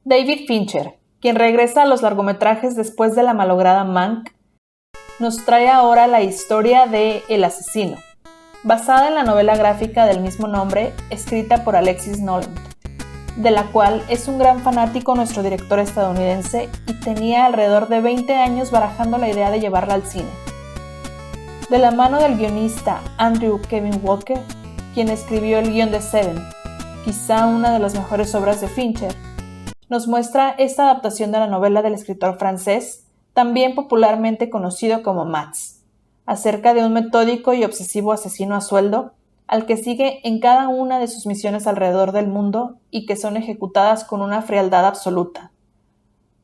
David Fincher, quien regresa a los largometrajes después de la malograda Mank, nos trae ahora la historia de El asesino, basada en la novela gráfica del mismo nombre, escrita por Alexis Noland, de la cual es un gran fanático nuestro director estadounidense y tenía alrededor de 20 años barajando la idea de llevarla al cine. De la mano del guionista Andrew Kevin Walker, quien escribió el guion de Seven, quizá una de las mejores obras de Fincher, nos muestra esta adaptación de la novela del escritor francés, también popularmente conocido como Max, acerca de un metódico y obsesivo asesino a sueldo, al que sigue en cada una de sus misiones alrededor del mundo y que son ejecutadas con una frialdad absoluta.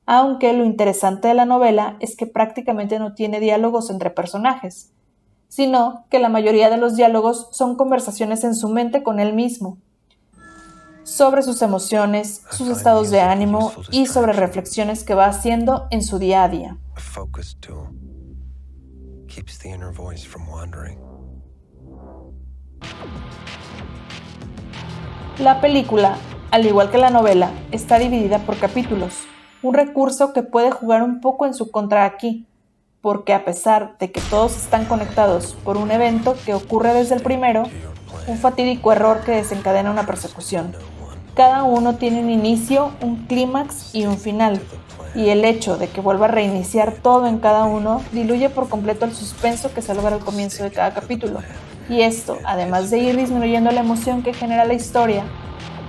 Aunque lo interesante de la novela es que prácticamente no tiene diálogos entre personajes, sino que la mayoría de los diálogos son conversaciones en su mente con él mismo, sobre sus emociones, sus estados de ánimo y sobre reflexiones que va haciendo en su día a día. La película, al igual que la novela, está dividida por capítulos, un recurso que puede jugar un poco en su contra aquí, porque a pesar de que todos están conectados por un evento que ocurre desde el primero, un fatídico error que desencadena una persecución, cada uno tiene un inicio, un clímax y un final, y el hecho de que vuelva a reiniciar todo en cada uno diluye por completo el suspenso que se logra al comienzo de cada capítulo, y esto, además de ir disminuyendo la emoción que genera la historia,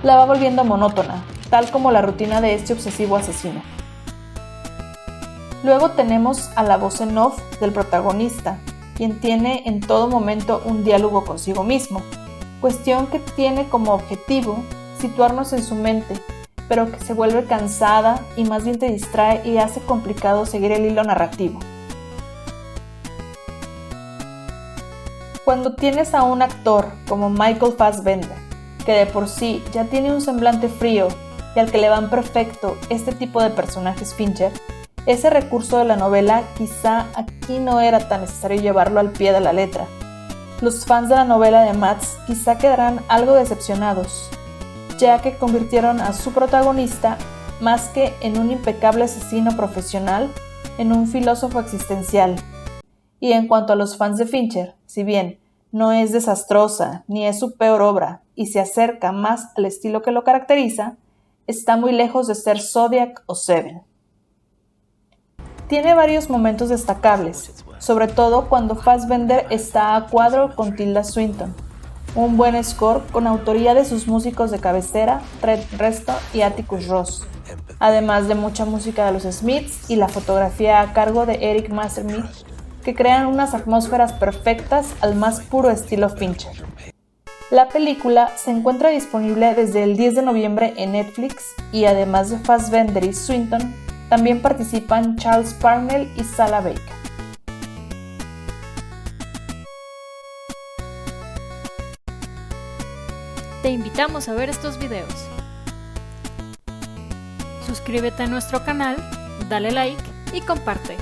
la va volviendo monótona, tal como la rutina de este obsesivo asesino. Luego tenemos a la voz en off del protagonista, quien tiene en todo momento un diálogo consigo mismo, cuestión que tiene como objetivo situarnos en su mente, pero que se vuelve cansada y más bien te distrae y hace complicado seguir el hilo narrativo. Cuando tienes a un actor como Michael Fassbender, que de por sí ya tiene un semblante frío y al que le van perfecto este tipo de personajes Fincher, ese recurso de la novela quizá aquí no era tan necesario llevarlo al pie de la letra. Los fans de la novela de Max quizá quedarán algo decepcionados, ya que convirtieron a su protagonista, más que en un impecable asesino profesional, en un filósofo existencial. Y en cuanto a los fans de Fincher, si bien no es desastrosa ni es su peor obra y se acerca más al estilo que lo caracteriza, está muy lejos de ser Zodiac o Seven. Tiene varios momentos destacables, sobre todo cuando Fassbender está a cuadro con Tilda Swinton, un buen score con autoría de sus músicos de cabecera, Trent Reznor y Atticus Ross, además de mucha música de los Smiths y la fotografía a cargo de Eric Messerschmidt, que crean unas atmósferas perfectas al más puro estilo Fincher. La película se encuentra disponible desde el 10 de noviembre en Netflix y además de Fassbender y Swinton, también participan Charles Parnell y Sarah Baker. Te invitamos a ver estos videos. Suscríbete a nuestro canal, dale like y comparte.